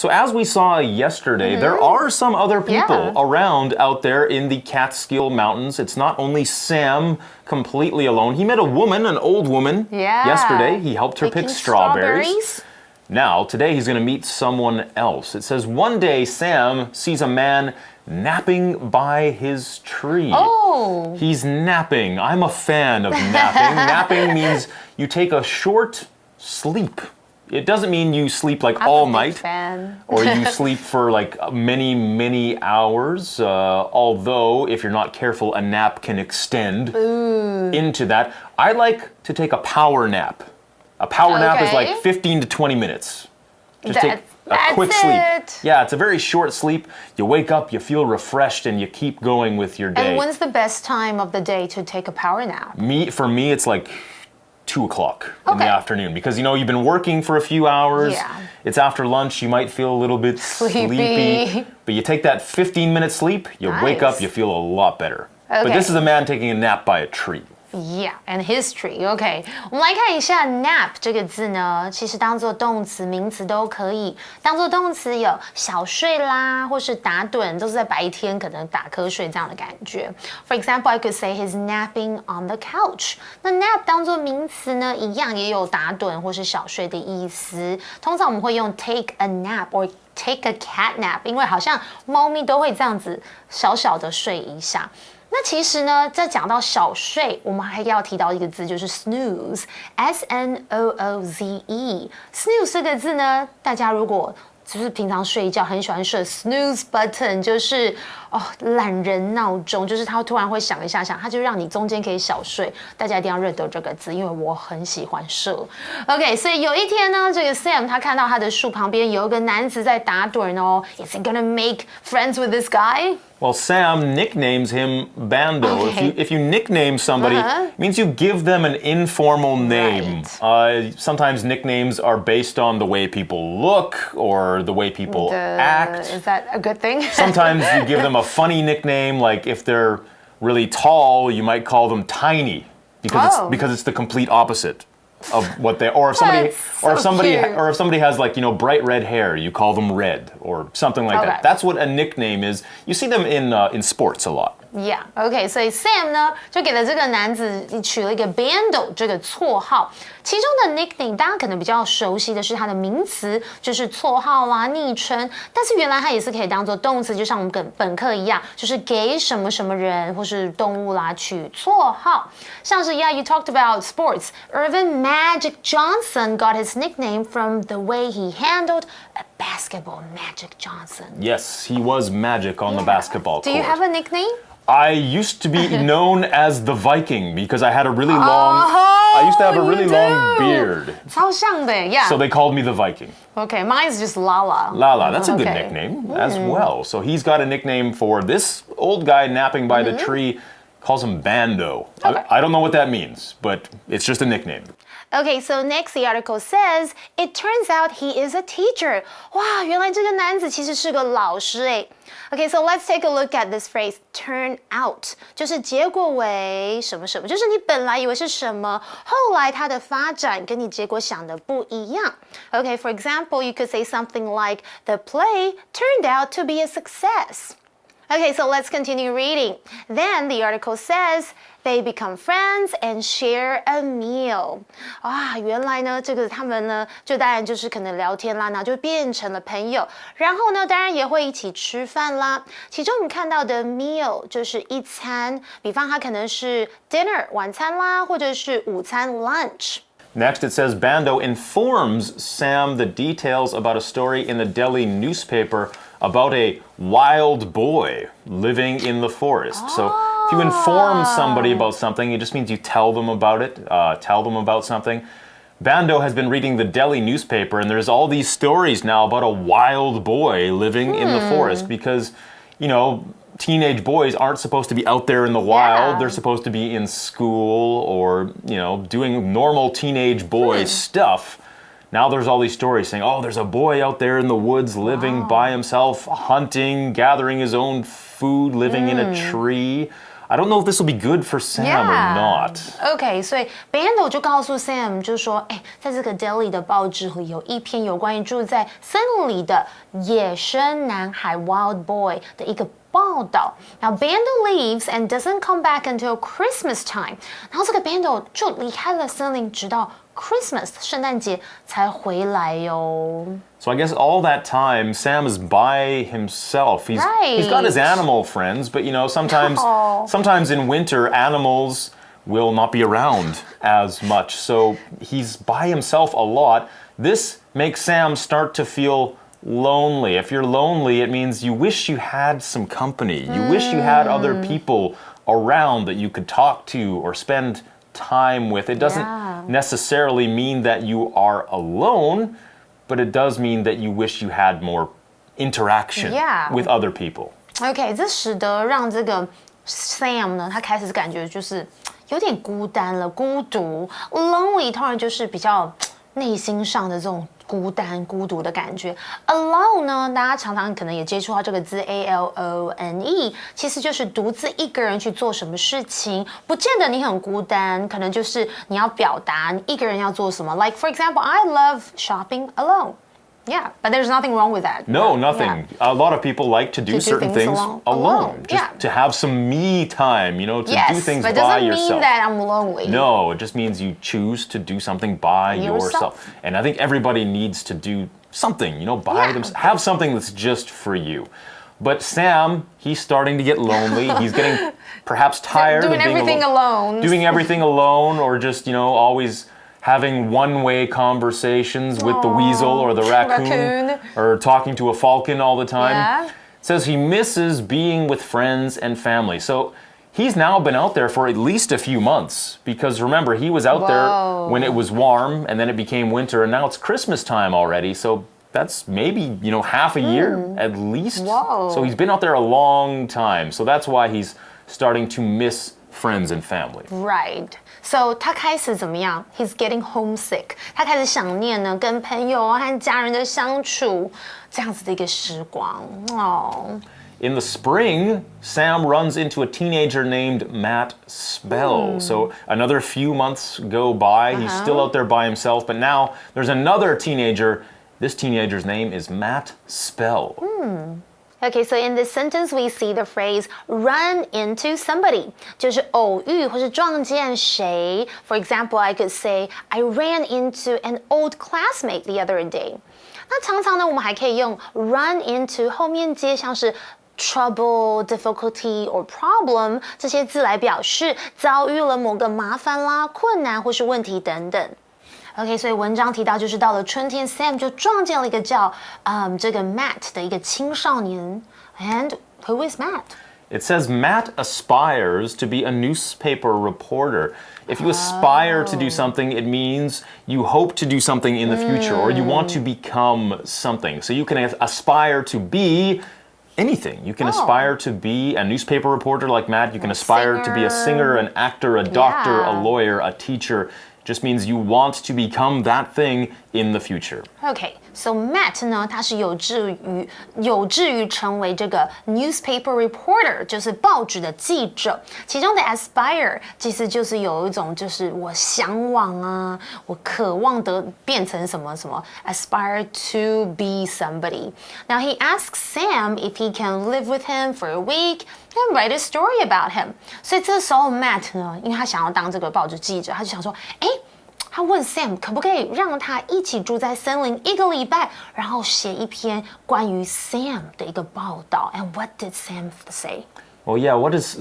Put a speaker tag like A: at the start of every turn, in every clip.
A: So as we saw yesterday, there are some other people around out there in the Catskill Mountains. It's not only Sam completely alone. He met a woman, an old woman, yesterday. He helped her pick strawberries. Now, today he's going to meet someone else. It says, one day Sam sees a man napping by his tree.
B: Oh!
A: He's napping. I'm a fan of napping. Napping means you take a short sleep. It doesn't mean you sleep like all night. Or you sleep for like many, many hours. Although, if you're not careful, a nap can extend into that. I like to take a power nap. A power nap is like 15 to 20 minutes. Just take a quick sleep. Yeah, it's a very short sleep. You wake up, you feel refreshed, and you keep going with your day.
B: And when's the best time of the day to take a power nap?
A: For me, it's like 2 o'clock in the afternoon because you've been working for a few hours. It's after lunch, you might feel a little bit sleepy. But you take that 15-minute sleep, you wake up, you feel a lot better. But this is a man taking a nap by a tree.
B: Yeah, and history. OK, 我们来看一下 nap 这个字呢，其实当做动词、名词都可以。当做动词有小睡啦，或是打盹，都是在白天可能打瞌睡这样的感觉。For example, I could say he's napping on the couch. 那 nap 当做名词呢，一样也有打盹或是小睡的意思。通常我们会用 take a nap or take a cat nap， 因为好像猫咪都会这样子小小的睡一下。那其实呢，在讲到小睡，我们还要提到一个字，就是 snooze，S-N-O-O-Z-E。snooze 这个字呢，大家如果就是平常睡觉很喜欢设 snooze button， 就是懒人闹钟，就是它突然会响一下响，它就让你中间可以小睡。大家一定要认得这个字，因为我很喜欢设。OK， 所以有一天呢，这个 Sam 他看到他的树旁边有一个男子在打盹哦。Is he gonna make friends with this guy?
A: Well, Sam nicknames him Bando. If you nickname somebody, it means you give them an informal name. Sometimes nicknames are based on the way people look or the way people act.
B: Is that a good thing?
A: Sometimes you give them a funny nickname, like if they're really tall, you might call them Tiny because it's the complete opposite of what they if somebody has like bright red hair, you call them Red or something like that. That's what a nickname is. You see them in sports a lot.
B: Yeah, OK， 所以 Sam 呢就给了这个男子取了一个 Bando 这个绰号，其中的 nickname 大家可能比较熟悉的是它的名词，就是绰号啦、昵称，但是原来它也是可以当做动词，就像我们本课一样，就是给什么什么人或是动物啦取绰号，像是 you talked about sports. Irvin Magic Johnson got his nickname from the way he handled a basketball. Magic Johnson.
A: Yes, he was magic on the basketball court.
B: Do you have a nickname?
A: I used to be known as the Viking because I had a really long. I used to have a really long beard.
B: 超像的 yeah.
A: So they called me the Viking.
B: Okay, mine's just Lala.
A: Lala, that's a good nickname as well. So he's got a nickname for this old guy napping by the tree. Calls him Bando. I don't know what that means, but it's just a nickname.
B: Okay, so next the article says, it turns out he is a teacher. 哇，原来这个男子其实是个老师诶。Okay, so let's take a look at this phrase, turn out. 就是结果为什么什么，就是你本来以为是什么，后来它的发展跟你结果想的不一样。Okay, for example, you could say something like, the play turned out to be a success. Okay, so let's continue reading. Then the article says, they become friends and share a meal. 啊，原来呢，这个他们呢，就当然就是可能聊天啦，然后就变成了朋友。然后呢，当然也会一起吃饭啦。其中我们看到的 meal 就是一餐，比方它可能是 dinner 晚餐啦，或者是午餐 lunch。Next,
A: it says Bando informs Sam the details about a story in the Delhi newspaper about a wild boy living in the forest. So if you inform somebody about something, it just means you tell them about it, tell them about something. Bando has been reading the Delhi newspaper, and there's all these stories now about a wild boy living in the forest because, teenage boys aren't supposed to be out there in the wild. They're supposed to be in school or, doing normal teenage boy stuff. Now there's all these stories saying, oh, there's a boy out there in the woods living by himself, hunting, gathering his own food, living in a tree. I don't know if this will be good for Sam or not.
B: OK， 所以 Bando 就告诉 Sam， 就说，在这个 Daily 的报纸有一篇有关于住在森林里的野生男孩 Wild Boy 的一个报道。Now Bando leaves and doesn't come back until Christmas time。然后这个 Bando 就离开了森林，直到 Christmas 圣诞节才回来哟。
A: So I guess all that time, Sam is by himself. He's got his animal friends, but sometimes in winter, animals will not be around as much. So he's by himself a lot. This makes Sam start to feel lonely. If you're lonely, it means you wish you had some company. You wish you had other people around that you could talk to or spend time with. It doesn't necessarily mean that you are alone, but it does mean that you wish you had more interaction with other people.
B: OK， 这使得让这个 Sam 呢，他开始感觉就是有点孤单了，孤独。Lonely 通常就是比较内心上的这种孤单、孤独的感觉。Alone 呢，大家常常可能也接触到这个字 alone， 其实就是独自一个人去做什么事情，不见得你很孤单，可能就是你要表达你一个人要做什么。Like for example, I love shopping alone. Yeah, but there's nothing wrong with that.
A: No, nothing. Yeah. A lot of people like to do certain things alone. Just to have some me time, to do things by yourself.
B: But it doesn't mean that I'm lonely.
A: No, it just means you choose to do something by yourself. And I think everybody needs to do something, by themselves. Have something that's just for you. But Sam, he's starting to get lonely. He's getting perhaps tired
B: doing
A: of being
B: everything alone.
A: Doing everything alone, or just, always having one-way conversations with the weasel or the raccoon, or talking to a falcon all the time.
B: Yeah.
A: It says he misses being with friends and family. So he's now been out there for at least a few months, because remember, he was out there when it was warm, and then it became winter, and now it's Christmas time already. So that's maybe, half a year at least. So he's been out there a long time. So that's why he's starting to miss friends and family.
B: Right. So 他开始怎么样 ？He's getting homesick. 他开始想念呢，跟朋友和家人的相处，这样子的一个时光。
A: In the spring, Sam runs into a teenager named Matt Spell. So another few months go by. He's still out there by himself, but now there's another teenager. This teenager's name is Matt Spell.
B: Okay, so in this sentence, we see the phrase run into somebody. 就是偶遇或是撞见谁。For example, I could say, I ran into an old classmate the other day. 那常常呢，我们还可以用 run into 后面接像是 trouble, difficulty, or problem 这些字来表示遭遇了某个麻烦啦、困难或是问题等等。OK， 所以文章提到，就是到了春天 ，Sam 就撞见了一个叫这个 Matt 的一个青少年。And who is Matt?
A: It says Matt aspires to be a newspaper reporter. If you aspire to do something, it means you hope to do something in the future, or you want to become something. So you can aspire to be anything. You can aspire to be a newspaper reporter like Matt. You can aspire to be a singer, an actor, a doctor, a lawyer, a teacher. Just means you want to become that thing in the future.
B: Okay, so Matt 呢，他是有志于成为这个 newspaper reporter， 就是报纸的记者。其中的 aspire 其实就是有一种就是我向往啊，我渴望的变成什么什么 aspire to be somebody. Now he asks Sam if he can live with him for a week and write a story about him. 所以这时候 Matt 呢，因为他想要当这个报纸记者，他就想说，他问 Sam 可不可以让他一起住在森林1个礼拜，然后写一篇关于 Sam 的一个报道。And what did Sam say?
A: Well, yeah,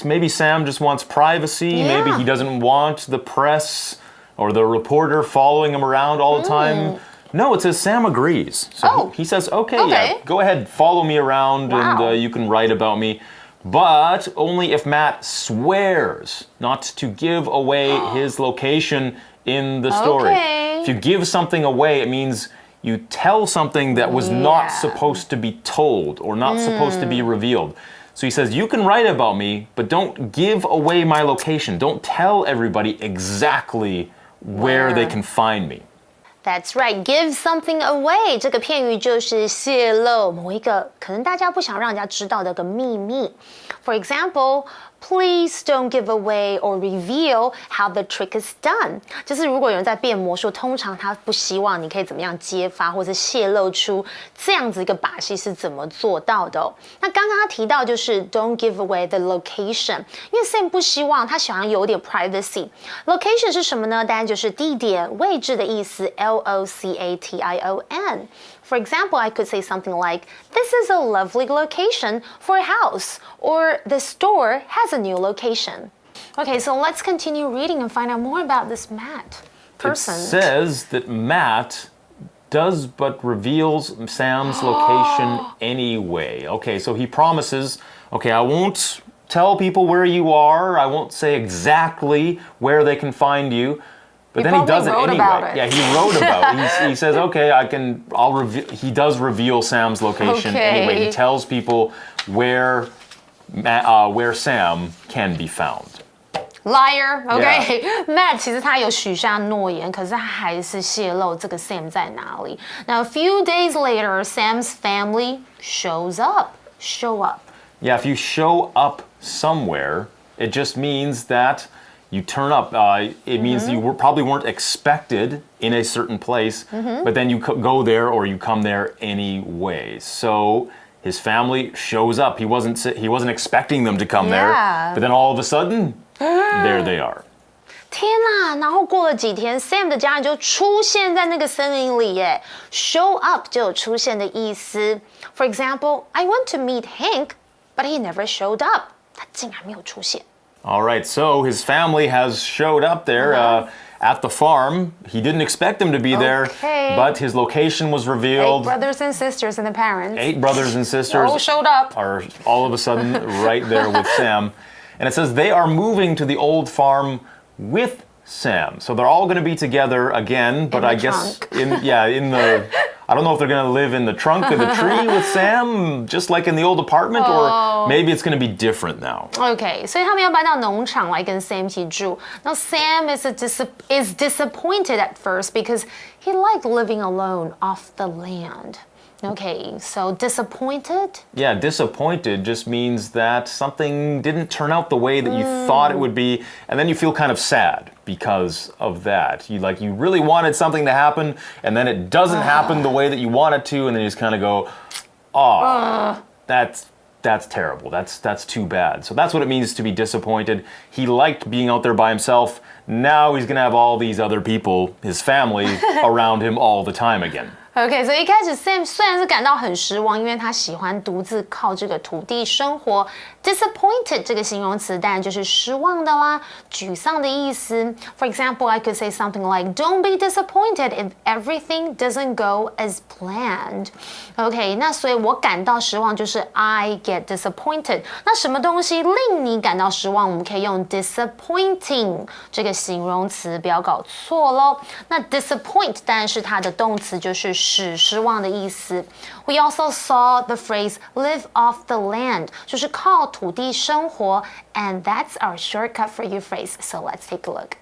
A: maybe Sam just wants privacy.
B: Yeah.
A: Maybe he doesn't want the press or the reporter following him around all the time. No, it says Sam agrees. So he says, okay, yeah, go ahead, follow me around, and you can write about me. But only if Matt swears not to give away his location in the story.
B: Okay.
A: If you give something away, it means you tell something that was not supposed to be told or not supposed to be revealed. So he says, you can write about me, but don't give away my location. Don't tell everybody exactly where they can find me.
B: That's right, give something away 这个片语就是泄露某一个可能大家不想让人家知道的一个秘密。For example, Please don't give away or reveal how the trick is done. 就是如果有人在变魔术，通常他不希望你可以怎么样揭发或者泄露出这样子一个把戏是怎么做到的哦。那刚刚他提到就是 don't give away the location， 因为 Sam 不希望他想要有点 privacy。Location 是什么呢？当然就是地点、位置的意思 ，Location。For example, I could say something like, "This is a lovely location for a house," or "The store has a new location." Okay, so let's continue reading and find out more about this Matt person.
A: It says that Matt does but reveals Sam's location anyway. Okay, so he promises, okay, I won't tell people where you are. I won't say exactly where they can find you. But then he does it anyway. Yeah, he wrote about it. He says, okay, he does reveal Sam's location anyway. He tells people where Sam can be found.
B: Liar, okay? Matt 其实他有许下诺言，可是他还是泄露这个 Sam 在哪里。Now, a few days later, Sam's family shows up. Show up.
A: Yeah, if you show up somewhere, it just means that you turn up. It means you probably weren't expected in a certain place, but then you go there or you come there anyway. So his family shows up. He wasn't expecting them to come there, but then all of a sudden, there they are.
B: 天哪！然后过了几天 ，Sam 的家人就出现在那个森林里耶。Show up 就有出现的意思。For example, I went to meet Hank, but he never showed up. 他竟然没有出现。
A: All right, so his family has showed up there at the farm. He didn't expect them to be there, but his location was revealed.
B: 8 brothers and sisters and the parents.
A: 8 brothers and sisters
B: all showed up.
A: Are all of a sudden right there with Sam. And it says they are moving to the old farm with Sam. So they're all going to be together again, but I guess I don't know if they're going to live in the trunk of the tree with Sam, just like in the old apartment, or maybe it's going to be different now.
B: Okay, 所以他们要搬到农场来跟 Sam 一起住。Now Sam is disappointed at first because he liked living alone off the land. Okay, so disappointed?
A: Yeah, disappointed just means that something didn't turn out the way that you thought it would be, and then you feel kind of sad because of that. You really wanted something to happen, and then it doesn't happen the way that you want it to, and then you just kind of go, that's terrible. That's too bad. So that's what it means to be disappointed. He liked being out there by himself. Now he's going to have all these other people, his family, around him all the time again.
B: OK， 所以一开始 Sam 虽然是感到很失望，因为他喜欢独自靠这个土地生活。Disappointed 这个形容词当然就是失望的啦、沮丧的意思。For example, I could say something like, "Don't be disappointed if everything doesn't go as planned." OK， 那所以我感到失望就是 I get disappointed。那什么东西令你感到失望？我们可以用 disappointing 这个形容词，不要搞错咯。那 disappoint 当然是它的动词，就是使失望的意思。We also saw the phrase live off the land， 就是靠土地生活 ，and that's our shortcut for you phrase. So let's take a look.